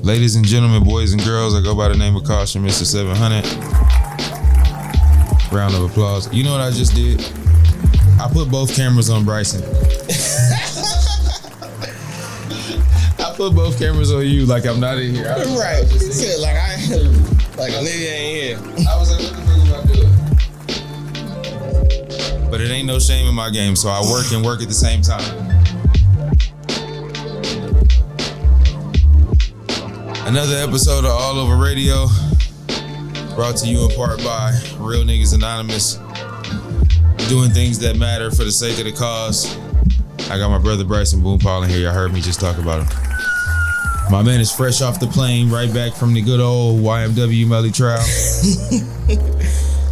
Ladies and gentlemen, boys and girls, I go by the name of Caution, Mr. 700. Round of applause. You know what I just did? I put both cameras on Bryson. I put both cameras on you like I'm not in here. Right. He said like a nigga ain't here. I was like, what the fuck am I doing? But it ain't no shame in my game, so I work and work at the same time. Another episode of All Over Radio, brought to you in part by Real Niggas Anonymous, doing things that matter for the sake of the cause. I got my brother Bryson Boom Paul in here. Y'all heard me just talk about him. My man is fresh off the plane, right back from the good old YMW Melly trial.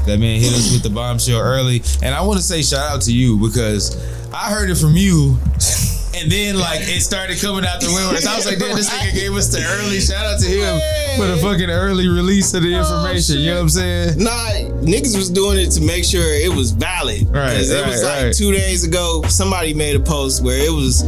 That man hit us with the bombshell early. And I want to say shout out to you because I heard it from you. And then, like, it started coming out the women's. I was like, damn, this nigga gave us the early. Shout out to him for the fucking early release of the information. You know what I'm saying? Nah, niggas was doing it to make sure it was valid. Right, it was like 2 days ago, somebody made a post where it was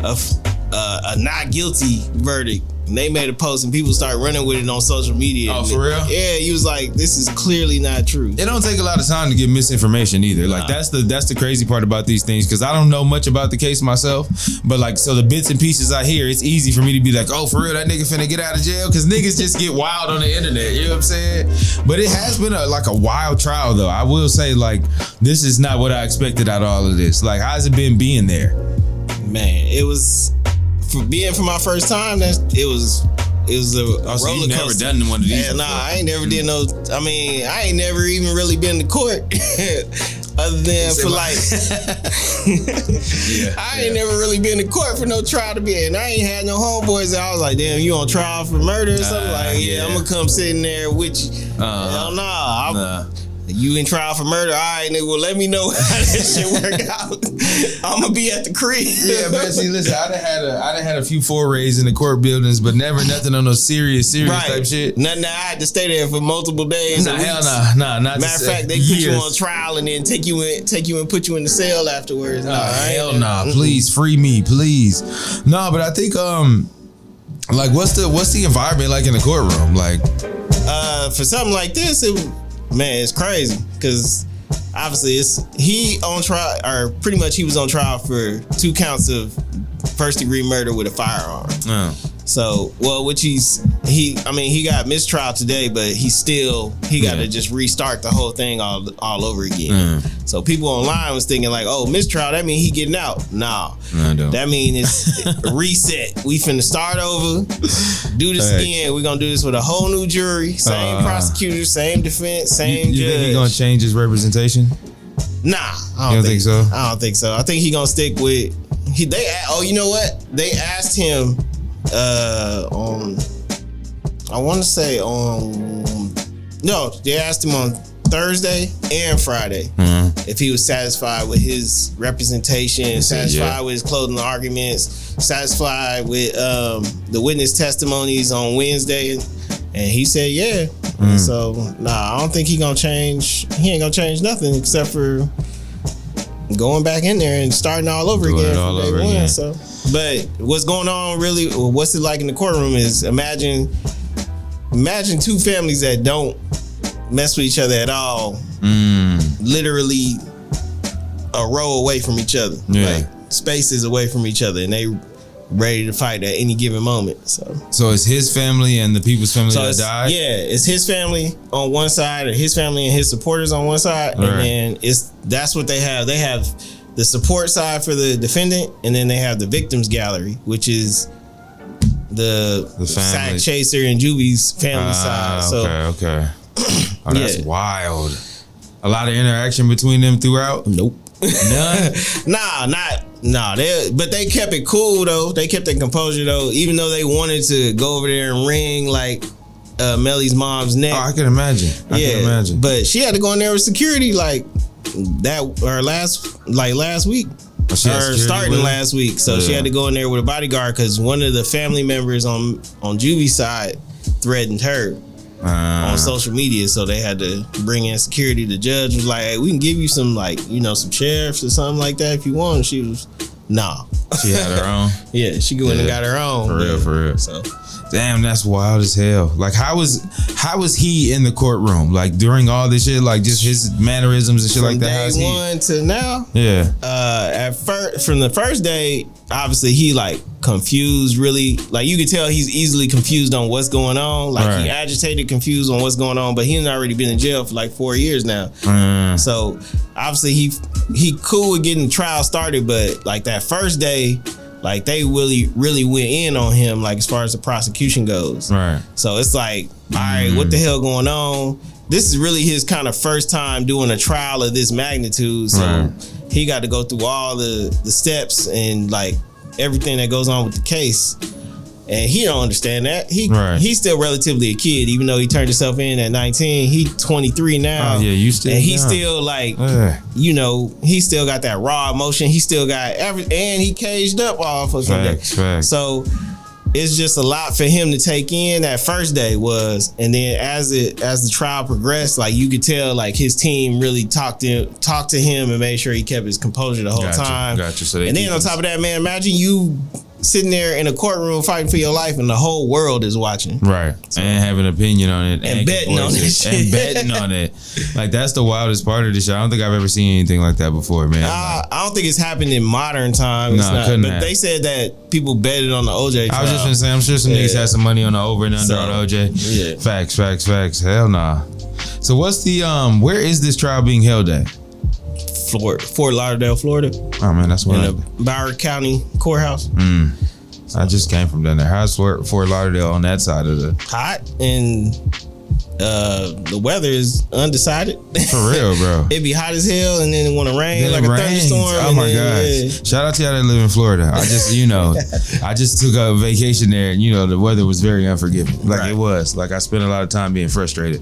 a not guilty verdict. And they made a post and people started running with it on social media. Oh, for real? Yeah, he was like, this is clearly not true. It don't take a lot of time to get misinformation either. Like, that's the crazy part about these things, because I don't know much about the case myself, but like, so the bits and pieces I hear, it's easy for me to be like, oh, for real, that nigga finna get out of jail? Because niggas just get wild on the internet, you know what I'm saying? But it has been a wild trial, though. I will say, like, this is not what I expected out of all of this. Like, how's it been being there? Man, it was... For my first time, it was a roller coaster. You've never done one of these? Nah, I ain't never did no. I mean, I ain't never even really been to court, other than for like. I ain't never really been to court for no trial to be in. I ain't had no homeboys. I was like, damn, you on trial for murder or something? Yeah, I'm gonna come sit in there with you. Hell nah. You in trial for murder? All right, nigga. Well, let me know how this shit work out. I'm gonna be at the crib. Yeah, man. See, listen, I done had a few forays in the court buildings, but never nothing on no serious type shit. Nothing. I had to stay there for multiple days. Nah, hell nah. Not matter of fact, they put you on trial and then take you and put you in the cell afterwards. Hell nah. Please free me, please. No, but I think like what's the environment like in the courtroom? Like, for something like this, man, it's crazy because obviously he on trial, or pretty much he was on trial for 2 counts of first-degree murder with a firearm. So, well, he got mistrial today, but he got to just restart the whole thing all over again. So people online was thinking like, oh, mistrial, that mean he getting out. No, that mean it's reset. We finna start over, do this again. We're gonna do this with a whole new jury, same prosecutor, same defense, same judge. You think he gonna change his representation? Nah, I don't think so. I don't think so. I think he gonna stick with you know what? They asked him they asked him on Thursday and Friday if he was satisfied with his representation, satisfied with his closing arguments, satisfied with the witness testimonies on Wednesday, and he said yeah. So I don't think he ain't gonna change nothing except for going back in there and starting all over again from day one. So, but what's going on really, what's it like in the courtroom is imagine 2 families that don't mess with each other at all, literally a row away from each other, like spaces away from each other, and they ready to fight at any given moment. So it's his family and the people's family that died? Yeah, it's his family on one side, or his family and his supporters on one side, and then that's what they have. They have the support side for the defendant, and then they have the victims gallery, which is the Sack Chaser and Juby's family side. So okay. Oh, that's wild. A lot of interaction between them throughout? Nope. None? But they kept it cool though. They kept their composure though, even though they wanted to go over there and wring like Melly's mom's neck. Oh, I can imagine. I can imagine. But she had to go in there with security like that, or last week. Starting last week. So she had to go in there with a bodyguard because one of the family members on Juby's side threatened her on social media, so they had to bring in security. The judge was like, hey, we can give you some some sheriffs or something like that if you want. She was, nah. She had her own? Yeah, she went and got her own. For real. So Damn, that's wild as hell. Like, how was he in the courtroom? Like, during all this shit, like, just his mannerisms and shit like that? From day one to now? Yeah. From the first day, obviously, he, like, confused, really. Like, you could tell he's easily confused on what's going on. Like, he agitated, confused on what's going on, but he's already been in jail for, like, 4 years now. So, obviously, he cool with getting the trial started, but, like, that first day, like, they really went in on him, like, as far as the prosecution goes. Right. So it's like, all right, what the hell going on? This is really his kind of first time doing a trial of this magnitude. So he got to go through all the steps and, like, everything that goes on with the case. And he don't understand that. He's still relatively a kid, even though he turned himself in at 19. He's 23 now. Oh, yeah, you still. And he's still like, you know, he still got that raw emotion. He still got and he caged up off of something. So it's just a lot for him to take in. That first day was, and then as the trial progressed, like, you could tell, like, his team really talked to him and made sure he kept his composure the whole time. Gotcha. So and then on top of that, man, imagine you sitting there in a courtroom fighting for your life and the whole world is watching. Right. So, and having an opinion on it. And betting on it. And betting on it. Like, that's the wildest part of this shit. I don't think I've ever seen anything like that before, man. I don't think it's happened in modern times. No, it couldn't have. They said that people betted on the OJ trial. I was just going to say, I'm sure some niggas had some money on the over and under on OJ. Yeah. Facts. Hell nah. So what's the, where is this trial being held at? Florida, Fort Lauderdale, Florida. Oh man, that's what in the Broward County Courthouse. I just came from down there. How's Fort Lauderdale on that side of the hot, and the weather is undecided. For real, bro. It'd be hot as hell, and then it want to rain like a thunderstorm. Oh my gosh! Shout out to y'all that live in Florida. I just, I just took a vacation there, and the weather was very unforgiving. Like it was. Like I spent a lot of time being frustrated.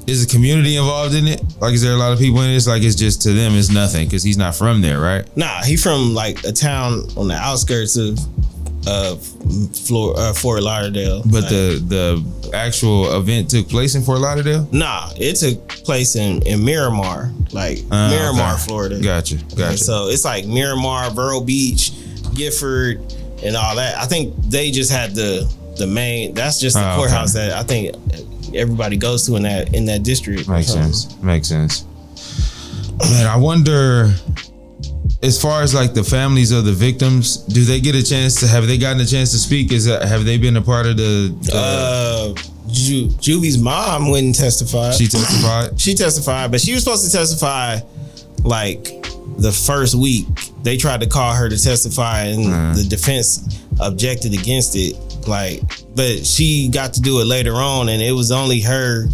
Is the community involved in it? Like, is there a lot of people in it? It's like, it's just, to them, it's nothing because he's not from there, right? Nah, he from like a town on the outskirts of Fort Lauderdale. But the actual event took place in Fort Lauderdale? Nah, it took place in Miramar, Miramar, Florida. Gotcha. So it's like Miramar, Vero Beach, Gifford, and all that. I think they just had the main. That's just the courthouse that I think everybody goes to in that district. Makes sense. Man, I wonder, as far as like the families of the victims, do they get a chance to, have they gotten a chance to speak? Have they been a part of the Juvie's mom went and testified. She testified, but she was supposed to testify like the first week. They tried to call her to testify, and the defense objected against it. But she got to do it later on, and it was only her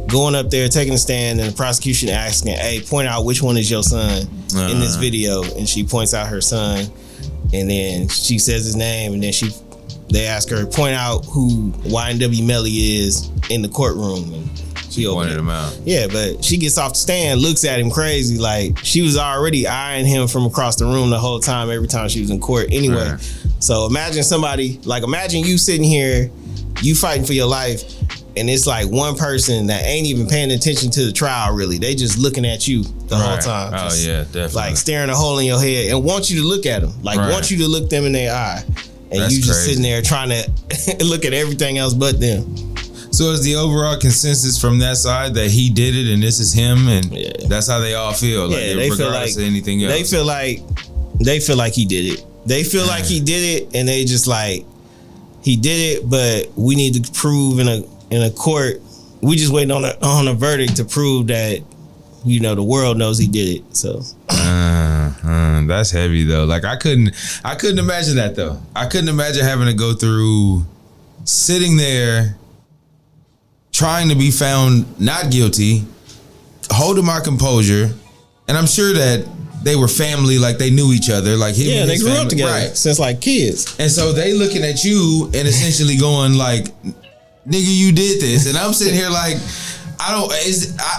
going up there, taking a stand, and the prosecution asking, "Hey, point out which one is your son in this video." And she points out her son, and then she says his name, and then they ask her, point out who YNW Melly is in the courtroom, and she pointed him out. Yeah, but she gets off the stand, looks at him crazy, like she was already eyeing him from across the room the whole time, every time she was in court. Anyway. Right. So imagine imagine you sitting here, you fighting for your life, and it's like one person that ain't even paying attention to the trial, really. They just looking at you the whole time. Oh yeah, definitely. Like staring a hole in your head and want you to look at them. Want you to look them in their eye. And that's you just crazy. Sitting there trying to look at everything else but them. So is the overall consensus from that side that he did it and this is him, and that's how they all feel? Yeah, they feel like anything else. They feel like he did it. They feel like he did it, and they just like, he did it, but we need to prove in a court. We just waiting on a verdict to prove that the world knows he did it. So that's heavy though. Like I couldn't imagine that though. I couldn't imagine having to go through sitting there trying to be found not guilty, holding my composure, and I'm sure that they were family, like they knew each other, like him and his family. They grew up together since like kids. And so they looking at you and essentially going like, "Nigga, you did this," and I'm sitting here like,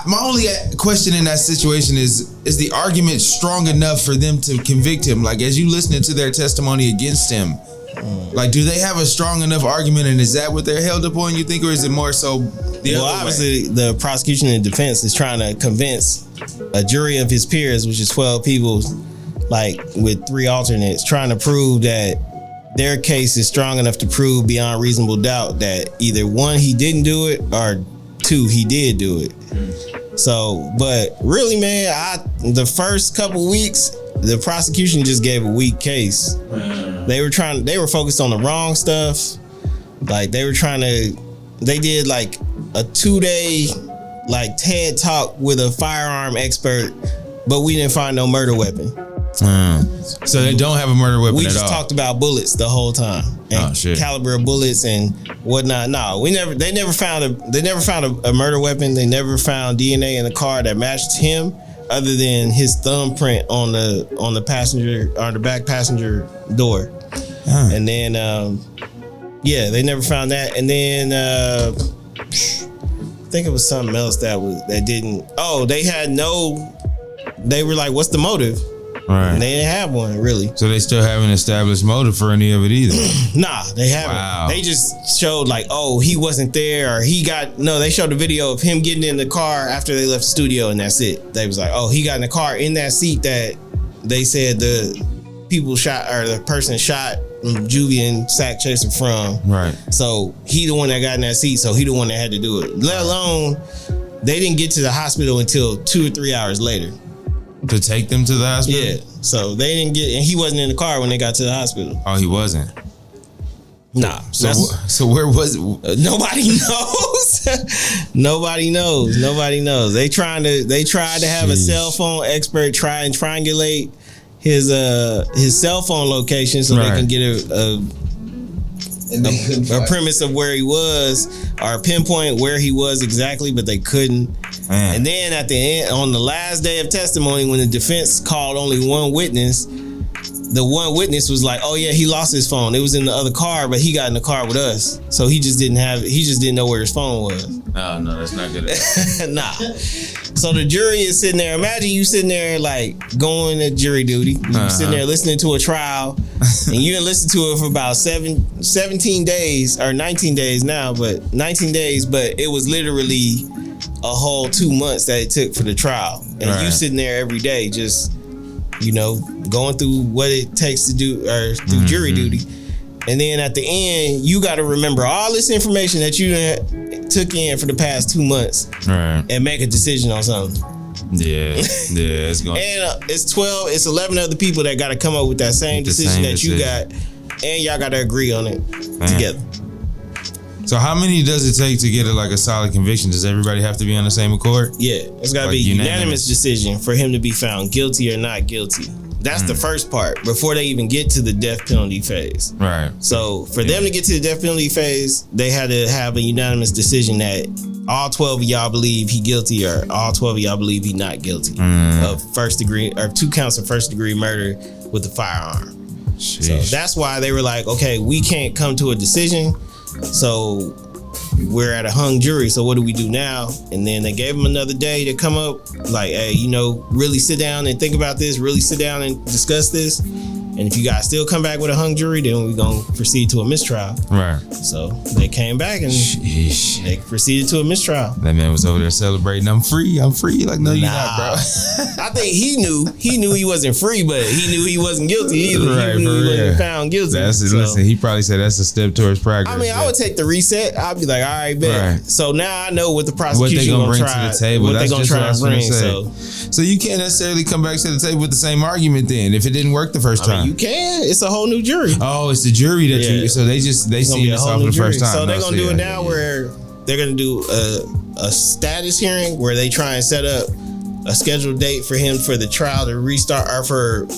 my only question in that situation is the argument strong enough for them to convict him? Like, as you listening to their testimony against him, like, do they have a strong enough argument, and is that what they're held up on, you think, or is it more so the other way? Obviously, the prosecution and defense is trying to convince a jury of his peers, which is 12 people, like with 3 alternates, trying to prove that their case is strong enough to prove beyond reasonable doubt that either one, he didn't do it, or two, he did do it. So, but really, man, the first couple weeks, the prosecution just gave a weak case. They were focused on the wrong stuff. Like they did like a 2-day like TED talk with a firearm expert, but we didn't find no murder weapon. So they don't have a murder weapon we at all. We just talked about bullets the whole time, and caliber of bullets and whatnot. No, they never found a murder weapon. They never found DNA in the car that matched him, other than his thumbprint on the passenger or the back passenger door. And then they never found that. And then I think it was something else that didn't. Oh, they were like, what's the motive? Right. And they didn't have one, really. So they still haven't established motive for any of it either? Nah, they haven't. Wow. They just showed like, oh, he wasn't there, or they showed a video of him getting in the car after they left the studio, and that's it. They was like, oh, he got in the car in that seat that they said the person shot Julian Sack Chaser from. Right. So he the one that got in that seat, so he the one that had to do it. Let alone, they didn't get to the hospital until 2 or 3 hours later. To take them to the hospital? Yeah. So they didn't get, and he wasn't in the car when they got to the hospital. Oh, he wasn't? Nah. So where was it? Nobody knows. Nobody knows. They tried to have a cell phone expert try and triangulate his cell phone location so they can get a premise of where he was, or a pinpoint where he was exactly, but they couldn't. Man. And then at the end, on the last day of testimony, when the defense called only one witness, the one witness was like, "Oh yeah, he lost his phone. It was in the other car, but he got in the car with us, so he just didn't have it. He just didn't know where his phone was." Oh no, that's not good. Nah. So the jury is sitting there. Imagine you sitting there like going to jury duty. You sitting there listening to a trial, and you didn't listen to it for about 17 days or 19 days now, but 19 days. But it was literally a whole 2 months that it took for the trial, and you sitting there every day just, going through what it takes to do or through jury duty. And then at the end, you got to remember all this information that you took in for the past 2 months, and make a decision on something. Yeah, it's going. And it's 11 other people that got to come up with that same decision that you got, and y'all got to agree on it together. So how many does it take to get a solid conviction? Does everybody have to be on the same accord? Yeah, it's got to be a unanimous decision for him to be found guilty or not guilty. That's the first part before they even get to the death penalty phase. Right. So for them to get to the death penalty phase, they had to have a unanimous decision that all 12 of y'all believe he guilty, or all 12 of y'all believe he not guilty of first degree, or 2 counts of first degree murder with a firearm. Sheesh. So that's why they were like, okay, we can't come to a decision, so we're at a hung jury, so what do we do now? And then they gave him another day to come up, like, hey, really sit down and think about this, really sit down and discuss this. And if you guys still come back with a hung jury, then we're going to proceed to a mistrial. Right. So they came back and they proceeded to a mistrial. That man was over there celebrating, I'm free. Like, no, you're not, bro. I think he knew he wasn't free, but he knew he wasn't guilty either. Right, he knew he wasn't found guilty. Listen, he probably said that's a step towards progress. I mean, I would take the reset. I'd be like, all right, bet. Right. So now I know what the prosecution going to bring to the table. What they going to try and bring. So you can't necessarily come back to the table with the same argument then if it didn't work the first time. You can. It's a whole new jury. Oh, it's the jury that so they see this off for the first time. So they're gonna do it now where they're gonna do a status hearing where they try and set up a scheduled date for him for the trial to restart, or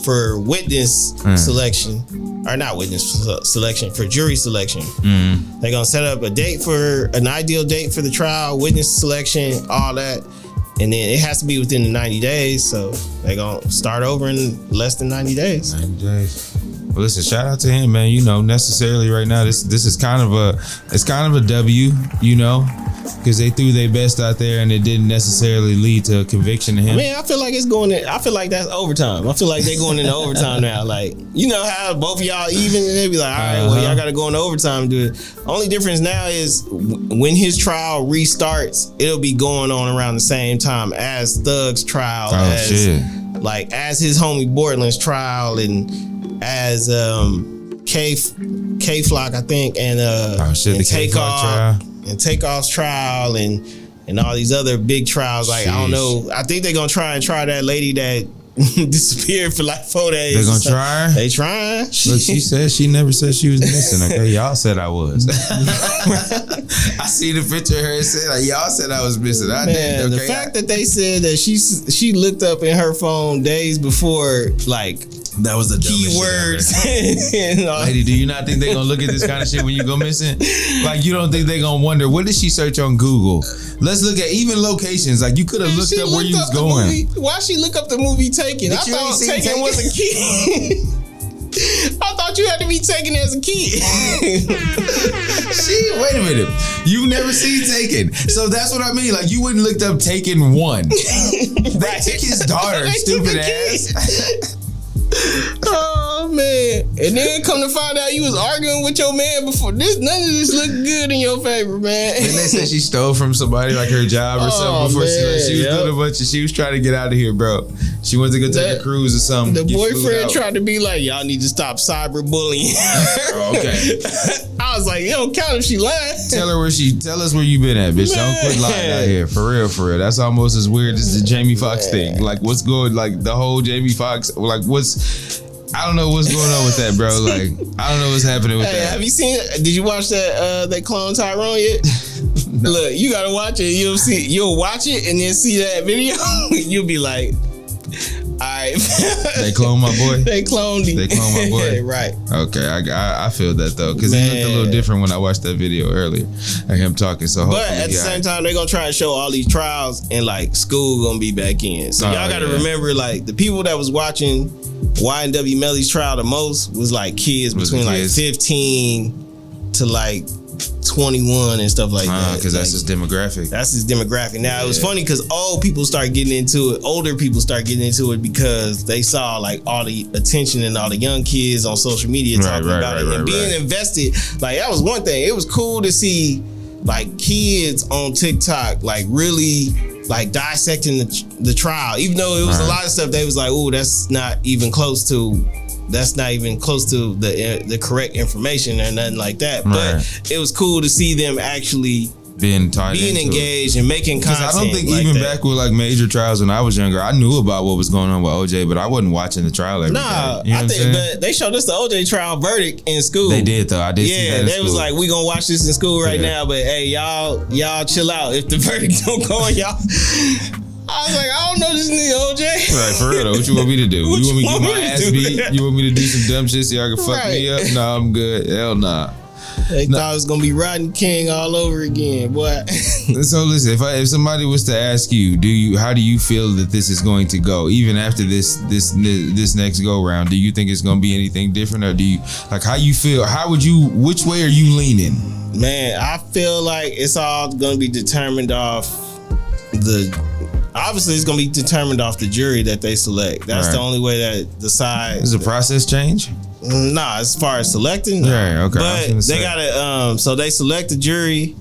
for witness selection, or not witness selection, for jury selection. They're gonna set up a date for an ideal date for the trial, witness selection, all that. And then it has to be within the 90 days, so they're going to start over in less than 90 days. 90 days. Well, listen, shout out to him, man. Necessarily right now, this is kind of a W, because they threw their best out there and it didn't necessarily lead to a conviction of him. Man, I feel like I feel like that's overtime. I feel like they're going into overtime now. Like, how both of y'all even, and they be like, all right, well, y'all got to go into overtime and do it. Only difference now is when his trial restarts, it'll be going on around the same time as Thug's trial, as his homie Bortland's trial, and as K Flock, I think, and the Takeoff trial. And Takeoff's trial and all these other big trials. Like, I don't know. I think they're gonna try that lady that disappeared for like 4 days. They're gonna try her? They trying. Look, she never said she was missing, okay? Y'all said I was. I see the picture of her and said, like, y'all said I was missing. I did, okay? The fact that they said that she looked up in her phone days before, like, that was the keywords. Lady, do you not think they're gonna look at this kind of shit when you go missing? Like, you don't think they're gonna wonder, what did she search on Google? Let's look at even locations. Like, you could have looked up where you was going. Why she look up the movie Taken? I thought Taken was a key. I thought you had to be Taken as a kid. Wait a minute. You've never seen Taken. So that's what I mean. Like, you wouldn't looked up Taken 1. They took his daughter, stupid ass. Oh man! And then come to find out you was arguing with your man before this. None of this looked good in your favor, man. And they said she stole from somebody, like her job or something before she was doing a bunch of. She was trying to get out of here, bro. She went to go take a cruise or something. The boyfriend tried to be like, y'all need to stop cyberbullying. Oh, okay. I was like, it don't count if she lied. Tell us where you been at, bitch. Man. Don't quit lying out here. For real. That's almost as weird as the Jamie Foxx thing. Like, what's going, like, the whole Jamie Foxx, like, I don't know what's going on with that, bro. Like, I don't know what's happening with that. Have you seen it? Did you watch that clone Tyrone yet? No. Look, you gotta watch it. You'll watch it and then see that video. You'll be like, alright. They cloned my boy? They cloned him. They cloned my boy? Right. Okay, I feel that though. Because he looked a little different when I watched that video earlier. Like him talking. So but at the same time, they're gonna try to show all these trials and like school gonna be back in. So y'all gotta remember, like, the people that was watching YNW Melly's trial the most was like kids between like 15 to like 21 and stuff like that. Because that's his demographic. That's his demographic. Now, it was funny because older people start getting into it because they saw like all the attention and all the young kids on social media talking about it and being invested. Like, that was one thing. It was cool to see like kids on TikTok like really like dissecting the trial, even though it was a lot of stuff they was like, "Ooh, that's not even close to the correct information or nothing like that." But it was cool to see them actually being engaged and making content. Because I don't think like even back with like major trials when I was younger, I knew about what was going on with OJ, but I wasn't watching the trial every day. You know I think but they showed us the OJ trial verdict in school. They did though. I did see that in school. They was like, we gonna watch this in school right now, but hey, y'all chill out. If the verdict don't go on, y'all. I was like, I don't know this nigga OJ. Right, for real though. What you want me to do? You want me to get my ass beat? You want me to do some dumb shit so y'all can fuck me up? No, I'm good. Hell nah. They thought it was gonna be Rodney King all over again, boy. So listen, if somebody was to ask you, how do you feel that this is going to go, even after this next go round? Do you think it's gonna be anything different, or do you like how you feel? Which way are you leaning? Man, I feel like it's all gonna be determined off obviously it's gonna be determined off the jury that they select. That's the only way that the side. Does the process change? Nah, as far as selecting, no. Right, okay. But they gotta so they select the jury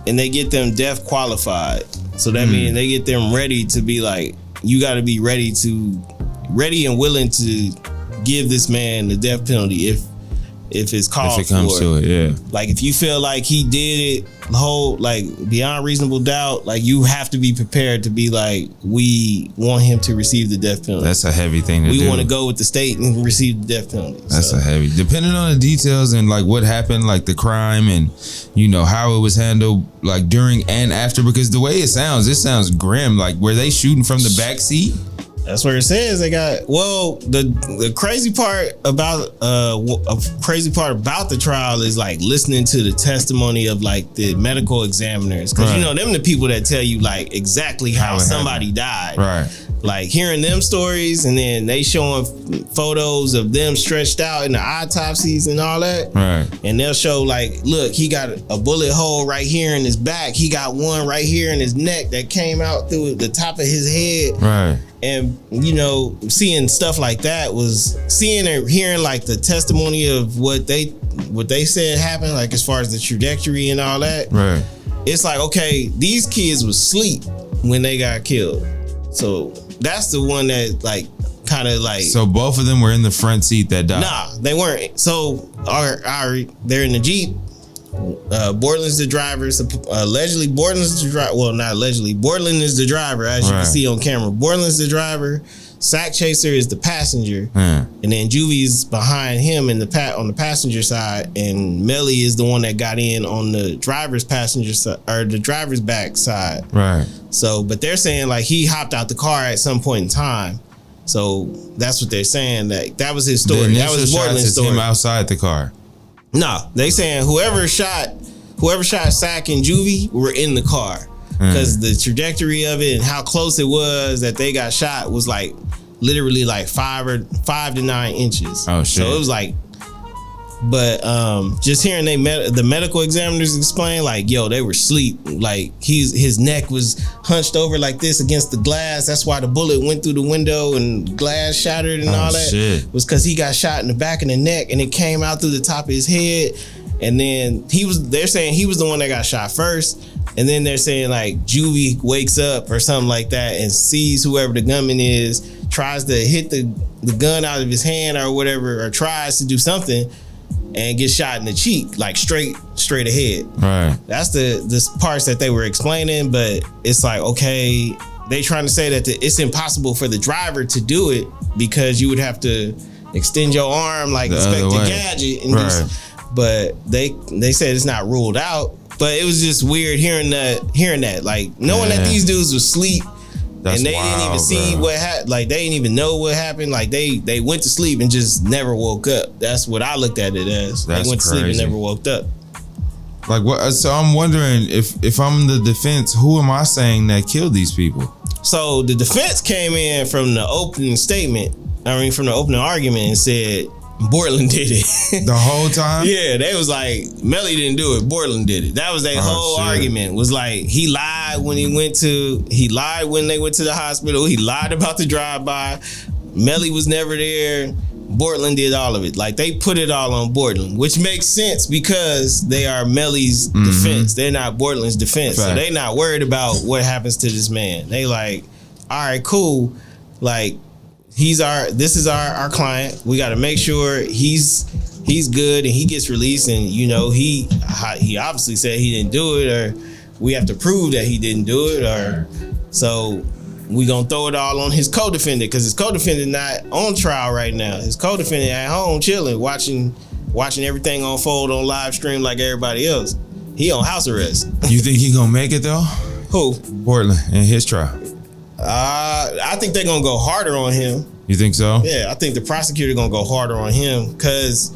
and they get them deaf qualified. So that means they get them ready to be like, you gotta be ready and willing to give this man the death penalty if it's called for. If it comes to it, yeah. Like if you feel like he did it beyond reasonable doubt, like you have to be prepared to be like, we want him to receive the death penalty. That's a heavy thing to do. We want to go with the state and receive the death penalty. That's a heavy. Depending on the details and like what happened, like the crime and how it was handled, like during and after, because the way it sounds grim. Like, were they shooting from the back seat? That's where it says they got. Well, the crazy part about the trial is like listening to the testimony of like the medical examiners, because them the people that tell you like exactly how somebody died. Right. Like hearing them stories, and then they showing photos of them stretched out in the autopsies and all that. Right. And they'll show like, look, he got a bullet hole right here in his back. He got one right here in his neck that came out through the top of his head. Right. And seeing stuff like that was seeing or hearing like the testimony of what they said happened, like as far as the trajectory and all that. Right. It's like, okay, these kids was asleep when they got killed. So that's the one that like kind of like. So both of them were in the front seat that died. Nah, they weren't. So they're in the Jeep. Borland's the driver. Allegedly, Borland's the driver. Well, not allegedly. Borland is the driver, as you can see on camera. Borland's the driver. Sack Chaser is the passenger, and then Juvie's behind him on the passenger side, and Melly is the one that got in on the driver's passenger side or the driver's back side. Right. So, but they're saying like he hopped out the car at some point in time. So that's what they're saying. That was his story. That was Borland's story. Him outside the car. No, they saying whoever shot Sack and Juvie were in the car. Because the trajectory of it and how close it was that they got shot was like literally like 5 to 9 inches. Oh shit! So it was like, but just hearing the medical examiners explain like, yo, they were asleep. Like his neck was hunched over like this against the glass. That's why the bullet went through the window and glass shattered and all that. Shit. Was because he got shot in the back of the neck and it came out through the top of his head. And then they're saying he was the one that got shot first. And then they're saying like Juvie wakes up or something like that and sees whoever the gunman is, tries to hit the gun out of his hand or whatever, or tries to do something and gets shot in the cheek, like straight ahead. Right. That's the parts that they were explaining, but it's like, okay, they trying to say that it's impossible for the driver to do it because you would have to extend your arm like Inspector Gadget and but they said it's not ruled out. But it was just weird hearing that, like knowing that these dudes were asleep and they didn't even see what happened. Like they didn't even know what happened. Like they went to sleep and just never woke up. That's what I looked at it as. They went to sleep and never woke up. Like what? So I'm wondering if I'm the defense, who am I saying that killed these people? So the defense came in from the opening statement. I mean, from the opening argument and said Borland did it. The whole time? Yeah, they was like, Melly didn't do it, Borland did it. That was their whole argument. Was like, he lied when they went to the hospital. He lied about the drive-by. Melly was never there. Borland did all of it. Like, they put it all on Borland, which makes sense because they are Melly's defense. They're not Borland's defense. Fact. So they not worried about what happens to this man. They like, all right, cool. Like, this is our client. We got to make sure he's good and he gets released. And you know, he obviously said he didn't do it, or we have to prove that he didn't do it, or so we gonna throw it all on his co-defendant because his co-defendant not on trial right now. His co-defendant at home chilling, watching everything unfold on live stream like everybody else. He on house arrest. You think he gonna make it though? Who? Borland in his trial. I think they're gonna go harder on him. You think so? Yeah, I think the prosecutor gonna go harder on him because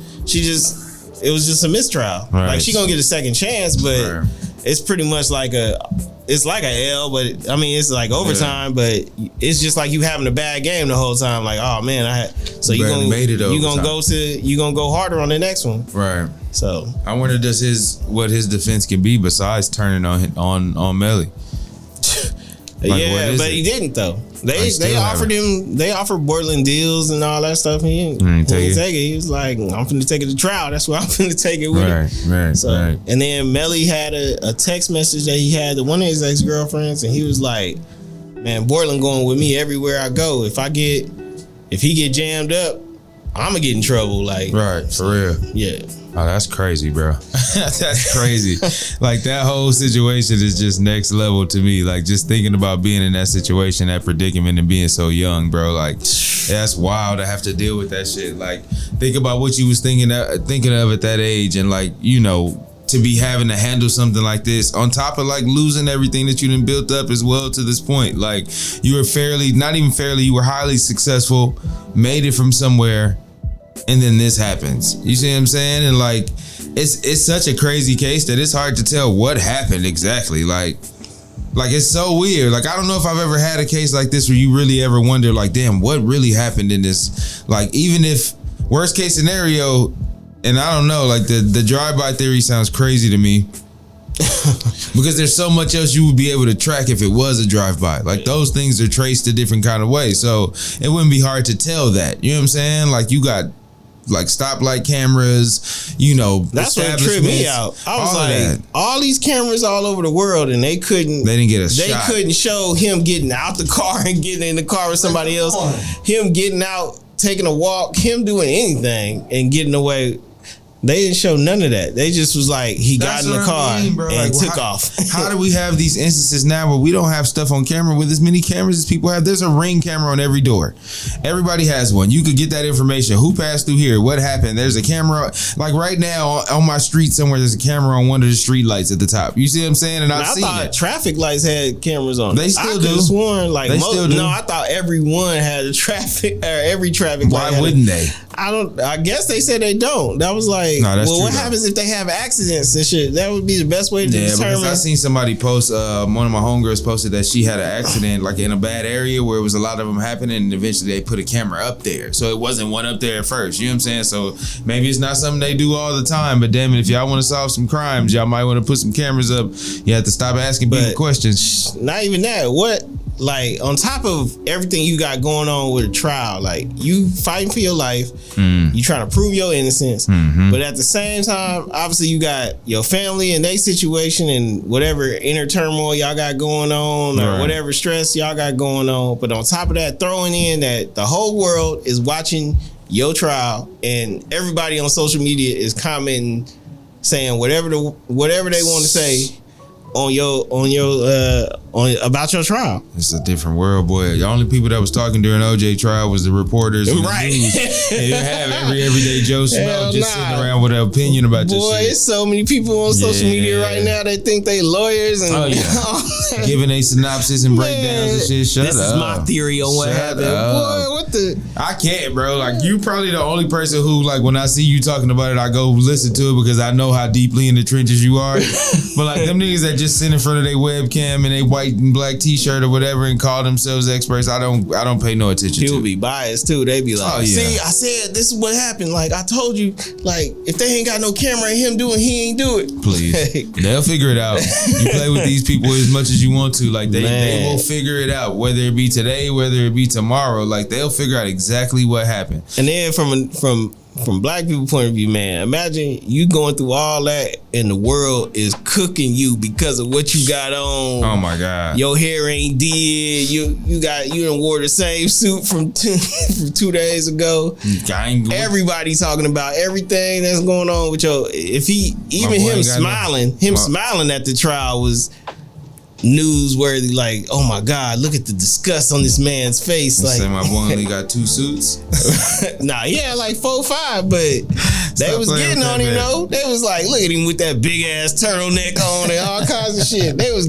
it was just a mistrial. Right. Like she gonna get a second chance, but it's pretty much like it's like a L, but I mean it's like overtime, but it's just like you having a bad game the whole time. Like, oh man, you gonna go harder on the next one. Right. So I wonder what his defense can be besides turning on Melly. Like, but he didn't though. They offered Borland deals and all that stuff. He didn't take it. He was like, I'm finna take it to trial. That's why I'm finna take it with him. Right. And then Melly had a text message that he had to one of his ex-girlfriends, and he was like, man, Borland going with me everywhere I go. If he get jammed up, I'm gonna get in trouble. Like, right, for real. Yeah. Oh, that's crazy, bro. That's crazy. Like, that whole situation is just next level to me. Like, just thinking about being in that situation, that predicament, and being so young, bro. Like, that's wild to have to deal with that shit. Like, think about what you was thinking of at that age, and like, you know, to be having to handle something like this on top of like losing everything that you done built up as well to this point. Like, you were you were highly successful, made it from somewhere, and then this happens. You see what I'm saying? And like, it's such a crazy case that it's hard to tell what happened exactly. Like it's so weird. Like, I don't know if I've ever had a case like this where you really ever wonder, like, damn, what really happened in this? Like, even if worst case scenario, and I don't know, like the drive-by theory sounds crazy to me. Because there's so much else you would be able to track if it was a drive-by. Like, those things are traced a different kind of way. So it wouldn't be hard to tell that. You know what I'm saying? Like, you got like stoplight cameras, you know, that's what tripped me out. I was like, all these cameras all over the world, and they didn't get a shot. They couldn't show him getting out the car and getting in the car with somebody else, him getting out, taking a walk, him doing anything and getting away. They didn't show none of that. They just was like, he got in the car and took off. How do we have these instances now where we don't have stuff on camera with as many cameras as people have? There's a Ring camera on every door. Everybody has one. You could get that information. Who passed through here? What happened? There's a camera. Like right now on my street somewhere, there's a camera on one of the street lights at the top. You see what I'm saying? And I've seen it. Traffic lights had cameras on. They still do. I sworn like still do. No, I thought everyone had a traffic or every traffic light. Why wouldn't they? I guess they said they don't. That was like, well, what happens if they have accidents and shit? That would be the best way to determine. Because I seen somebody post, one of my homegirls posted that she had an accident like in a bad area where it was a lot of them happening, and eventually they put a camera up there. So it wasn't one up there at first. You know what I'm saying? So maybe it's not something they do all the time, but damn it, if y'all want to solve some crimes, y'all might want to put some cameras up. You have to stop asking people questions. Not even that. What? Like, on top of everything you got going on with a trial, like, you fighting for your life, you trying to prove your innocence, but at the same time, obviously you got your family and their situation and whatever inner turmoil y'all got going on or whatever stress y'all got going on. But on top of that, throwing in that the whole world is watching your trial and everybody on social media is commenting, saying whatever they want to say on about your trial. It's a different world, boy. The only people that was talking during OJ trial was the reporters and the news. They didn't have everyday Joe Schmo just sitting around with an opinion about your shit. Boy, there's so many people on social media right now that think they lawyers and giving a synopsis and breakdowns and shit. Shut up. This is my theory on what happened. Boy, what the? I can't, bro. Like, you probably the only person who, like, when I see you talking about it, I go listen to it because I know how deeply in the trenches you are. But like them niggas that just sit in front of their webcam and they white and black t-shirt or whatever and call themselves experts, I don't pay no attention People to. be biased too. They be like, see, I said this is what happened. Like, I told you, like, if they ain't got no camera and him doing, he ain't do it. Please. They'll figure it out. You play with these people as much as you want to. Like, they will figure it out, whether it be today, whether it be tomorrow. Like, they'll figure out exactly what happened. And then from black people point of view, man, imagine you going through all that and the world is cooking you because of what you got on. Oh my God. Your hair ain't did. You done wore the same suit from 2 days ago. Everybody talking about everything that's going on with him smiling at the trial was newsworthy. Like, oh my God, look at the disgust on this man's face. Like, say my boy only got 2 suits. Nah, yeah, like 4 or 5, but they was getting on him though. They was like, look at him with that big ass turtleneck on and all kinds of shit. They was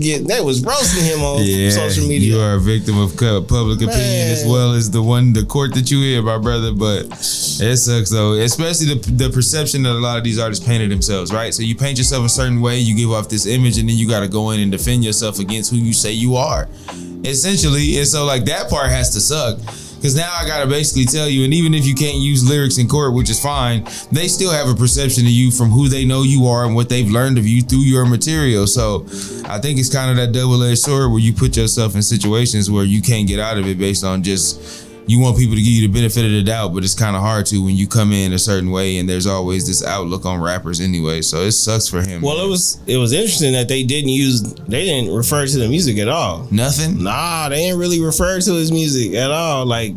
roasting him on social media. You are a victim of public opinion as well as the court that you hear, my brother. But it sucks though, especially the perception that a lot of these artists painted themselves, right? So you paint yourself a certain way, you give off this image, and then you got to go in and defend yourself against who you say you are, essentially. And so like that part has to suck, because now I gotta basically tell you, and even if you can't use lyrics in court, which is fine, they still have a perception of you from who they know you are and what they've learned of you through your material. So I think it's kind of that double-edged sword where you put yourself in situations where you can't get out of it based on just, you want people to give you the benefit of the doubt, but it's kind of hard to when you come in a certain way, and there's always this outlook on rappers anyway. So it sucks for him. Well, man. It was interesting that they didn't refer to the music at all. Nothing? Nah, they didn't really refer to his music at all. Like,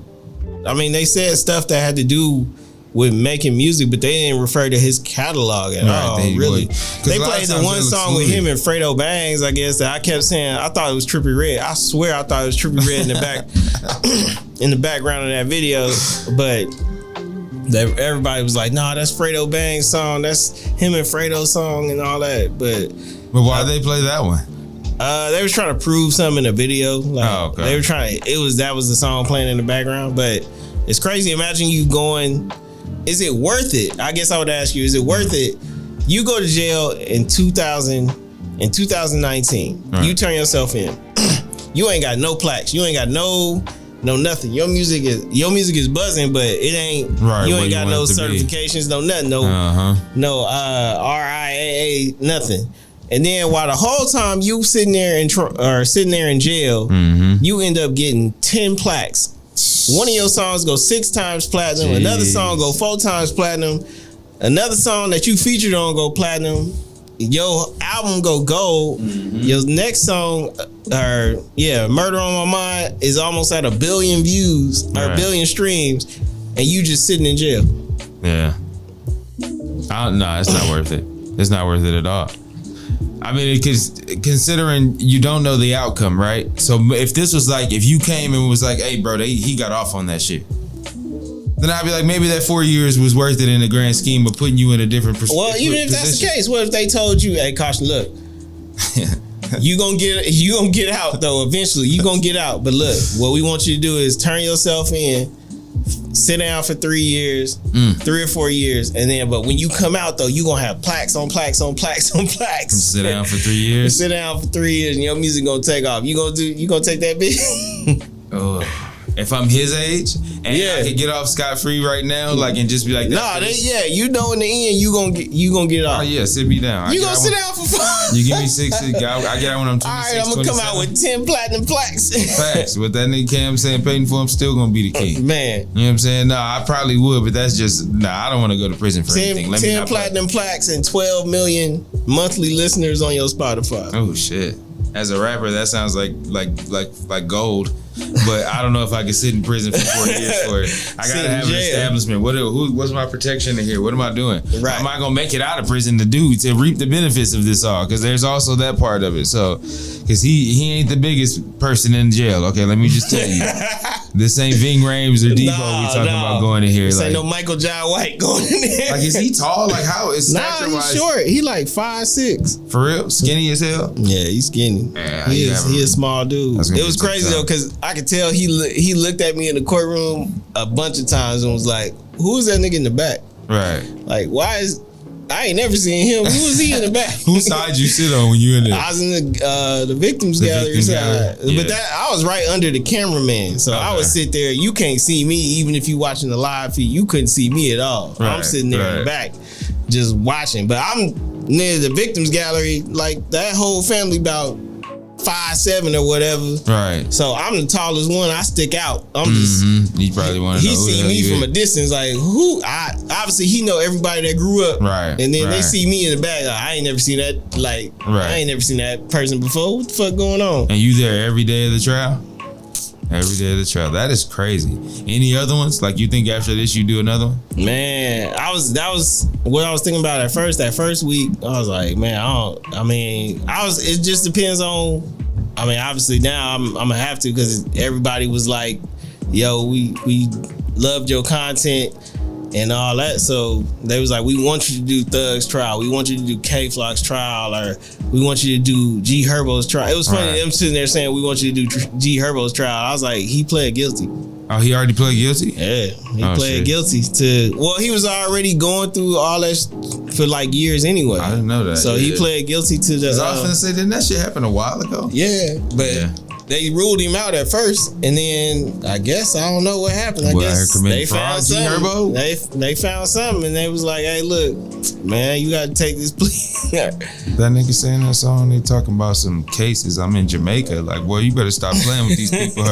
I mean, they said stuff that had to do with making music, but they didn't refer to his catalog at all. Really, they played the one song with him and Fredo Bangs, I guess, that I kept saying I thought it was Trippie Redd. I swear I thought it was Trippie Redd in the back, in the background of that video, but everybody was like, "Nah, that's Fredo Bangs' song. That's him and Fredo's song and all that." But why did they play that one? They was trying to prove something in the video. Like, okay. They were trying. That was the song playing in the background, but it's crazy. Imagine you going. Is it worth it? I guess I would ask you, is it worth it? You go to jail in 2019. Right. You turn yourself in. You ain't got no plaques. You ain't got no nothing. Your music is buzzing, but it ain't. Right, you ain't got no certifications, no nothing, no RIAA, nothing. And then while the whole time you sitting there in jail, you end up getting 10 plaques One of your songs go 6 times platinum. Jeez. Another song go 4 times platinum. Another song that you featured on go platinum. Your album go gold. Mm-hmm. Your next song, Murder on My Mind, is almost at 1 billion views or 1 billion streams, and you just sitting in jail. Yeah. No, it's not worth it. It's not worth it at all. I mean, because considering you don't know the outcome, right? So if this was like, if you came and was like, hey, bro, he got off on that shit, then I'd be like, maybe that 4 years was worth it in the grand scheme of putting you in a different position. Well, even if that's the case, what if they told you, hey, Caution, look, you gonna get out though eventually. You gonna get out, but look, what we want you to do is turn yourself in. Sit down for 3 years, 3 or 4 years, and then, but when you come out though, you gonna have plaques on plaques on plaques on plaques. Sit down for 3 years. Sit down for 3 years, and your music gonna take off. You gonna take that bitch? Oh, if I'm his age and I could get off scot free right now, like, and just be like, nah, you know, in the end, you gonna get off. Oh yeah, sit me down. You gonna sit down for fun? You give me 6. I get out when I'm 26. All right, I'm gonna come out with 10 platinum plaques. Facts. What that nigga Cam saying, paying for, I'm still gonna be the king. Man, you know what I'm saying? No, I probably would, but that's just I don't want to go to prison for anything. 10 platinum plaques and 12 million monthly listeners on your Spotify. Oh shit! As a rapper, that sounds like gold. But I don't know if I can sit in prison for 4 years for it. I gotta have an establishment. What's my protection in here? What am I doing? Right. Am I gonna make it out of prison to reap the benefits of this all? Because there's also that part of it. So, because he ain't the biggest person in jail. Okay, let me just tell you, this ain't Ving Rhames or Debo we talking about going in here. This ain't no Michael John White going in there. Like, is he tall? Like, how is stature wise? He's short. He like 5'6". For real? Skinny as hell? Yeah, he's skinny. Yeah, he a small dude. It was crazy though, because I could tell he looked at me in the courtroom a bunch of times and was like, "Who is that nigga in the back?" Right. Like, I ain't never seen him. Who was he in the back? Whose side you sit on when you in there? I was in the victims gallery side. Yeah. But I was right under the cameraman. So I would sit there. You can't see me, even if you watching the live feed. You couldn't see me at all. Right, I'm sitting there in the back just watching. But I'm near the victims gallery, like that whole family about 5'7" or whatever. Right. So I'm the tallest one. I stick out. I'm just. He probably want to know. He see me from a distance, like who? Obviously he know everybody that grew up. Right. And then they see me in the back. Like, I ain't never seen that. Like I ain't never seen that person before. What the fuck going on? And you there every day of the trial? Every day of the trial. That is crazy. Any other ones? Like, you think after this you do another one? Man, that was what I was thinking about at first. That first week, I was like, man, it just depends on. I mean, obviously now I'm gonna have to, because everybody was like, yo, we loved your content and all that. So they was like, we want you to do Thug's trial. We want you to do K-Flock's trial, or we want you to do G Herbo's trial. It was funny, them sitting there saying, we want you to do G Herbo's trial. I was like, he pled guilty. Oh, he already pled guilty? Yeah, he pled guilty to. Well, he was already going through all that for like years anyway. I didn't know that. So he pled guilty to the. I was gonna say, didn't that shit happen a while ago? Yeah, but they ruled him out at first, and then I guess I don't know what happened. I guess they found something. They found something, and they was like, "Hey, look, man, you got to take this plea." That nigga saying that song, they talking about some cases. I'm in Jamaica. Like, boy, you better stop playing with these people,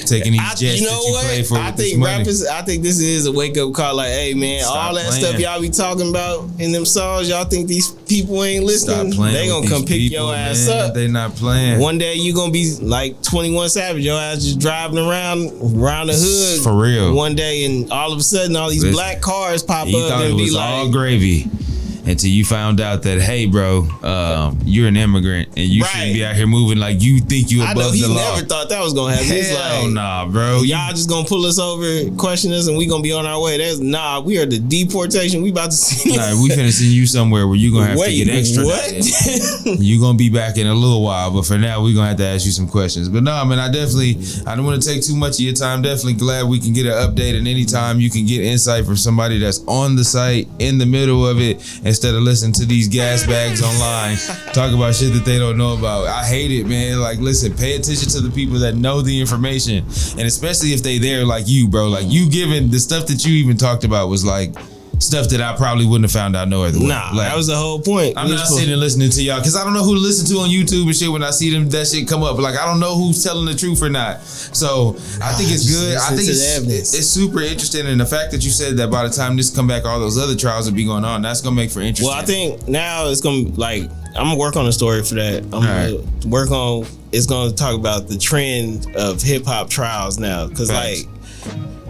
taking these jets that you play for. I think rappers. I think this is a wake up call. Like, hey, man, all that stuff y'all be talking about in them songs, y'all think these people ain't listening? They gonna come pick your ass up. They not playing. One day you gonna be like 21 Savage, your ass just driving around the hood for real one day, and all of a sudden all these black cars pop up and be like, all gravy. Until you found out that, hey, bro, you're an immigrant and you shouldn't be out here moving like you think you above the law. I know he never thought that was gonna happen. He's like, nah, bro. Y'all just gonna pull us over, question us, and we gonna be on our way. We are the deportation. We about to see. Nah, we finna send you somewhere where you gonna have to get extradited. What? You gonna be back in a little while, but for now we gonna have to ask you some questions. But no, man, I don't want to take too much of your time. Definitely glad we can get an update, and anytime you can get insight from somebody that's on the site in the middle of it, instead of listening to these gas bags online talk about shit that they don't know about. I hate it, man. Like, listen, pay attention to the people that know the information, and especially if they there like you, bro. Like, you giving the stuff that you even talked about was like stuff that I probably wouldn't have found out no other way. Nah, that was the whole point. I'm not sitting and listening to y'all because I don't know who to listen to on YouTube and shit when I see that shit come up. Like I don't know who's telling the truth or not. So I think it's good. I think it's super interesting, and the fact that you said that by the time this come back, all those other trials will be going on. That's gonna make for interesting. Well, I think now it's gonna I'm gonna work on a story for that. I'm gonna work on. It's gonna talk about the trend of hip hop trials now, because like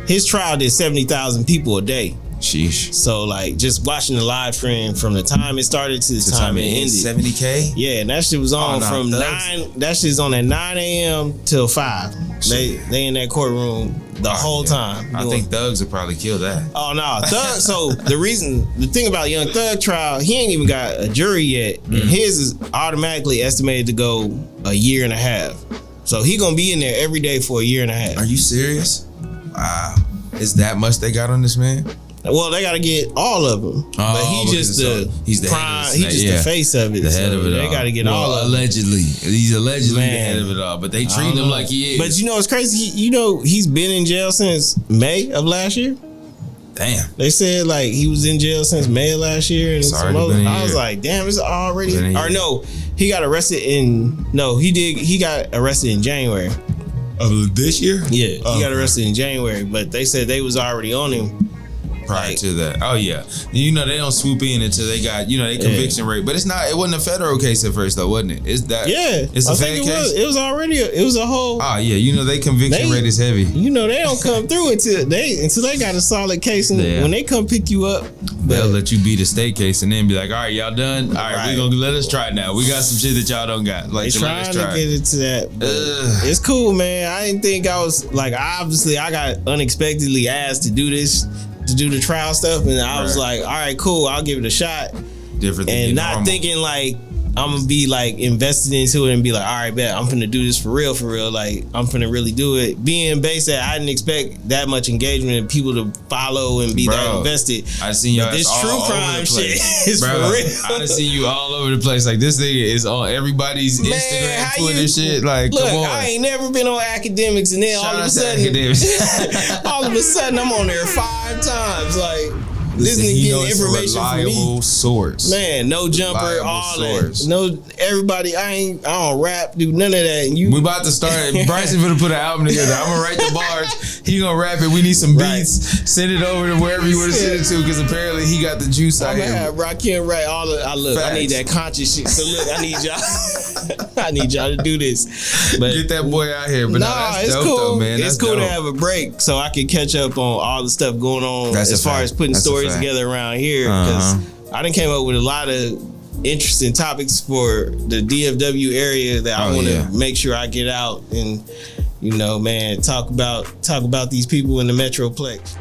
his trial did 70,000 people a day. Sheesh. So like just watching the live stream from the time it started to the time it ended. 70K? Yeah, and that shit was on from 9. That shit's on at 9 a.m. till 5. They in that courtroom the whole time. I think Thugs would probably kill that. Oh no, Thug. So the thing about Young Thug trial, he ain't even got a jury yet. And his is automatically estimated to go a year and a half. So he gonna be in there every day for a year and a half. Are you serious? Wow. Is that much they got on this man? Well, they got to get all of them, but he's just the prime. He's just the face of it. The head of it all. They got to get all of them. Allegedly, he's allegedly the head of it all, but they treat him like he is. But you know what's crazy? He's been in jail since May of last year. Damn. They said like he was in jail since May of last year, and I was like, damn, it's already. Or no, he got arrested he got arrested in January of this year. Yeah, he got arrested in January, but they said they was already on him prior to that. Oh yeah, they don't swoop in until they got their conviction rate. But it wasn't a federal case at first though, wasn't it? It's that. Yeah, it's a federal case. It was already. It was a whole. Oh yeah, they conviction rate is heavy. They don't come through until they got a solid case, and when they come pick you up, they'll let you beat a state case and then be like, all right, y'all done. All right, we gonna let us try it now. We got some shit that y'all don't got. Like trying to get into that. It's cool, man. I didn't think I was like. Obviously, I got unexpectedly asked to do this. To do the trial stuff, and I was like, all right, cool, I'll give it a shot. Different than and not normal. Thinking like I'm gonna be like invested into it and be like, all right, bet I'm finna do this for real. Like I'm finna really do it. Being based that I didn't expect that much engagement and people to follow and be that invested. I seen you this true crime shit is for real. I done seen you all over the place. Like this thing is on everybody's Instagram, Twitter shit. Like, look, come on. I ain't never been on academics, and then all of a sudden I'm on there 5 times. Like. Listening, getting information from me. Source. Man, no jumper, all that. No, everybody. I don't rap, do none of that. We about to start. Bryson gonna put an album together. I'm gonna write the bars. He gonna rap it. We need some beats. Send it over to wherever you want to send it to, because apparently he got the juice out here. I can't write all the. I need that conscious shit. So look, I need y'all. I need y'all to do this. But get that boy out here. But that's it's dope cool. though, man. It's cool to have a break so I can catch up on all the stuff going on as far as putting stories together around here, because I done came up with a lot of interesting topics for the DFW area that I want to make sure I get out and talk about these people in the Metroplex.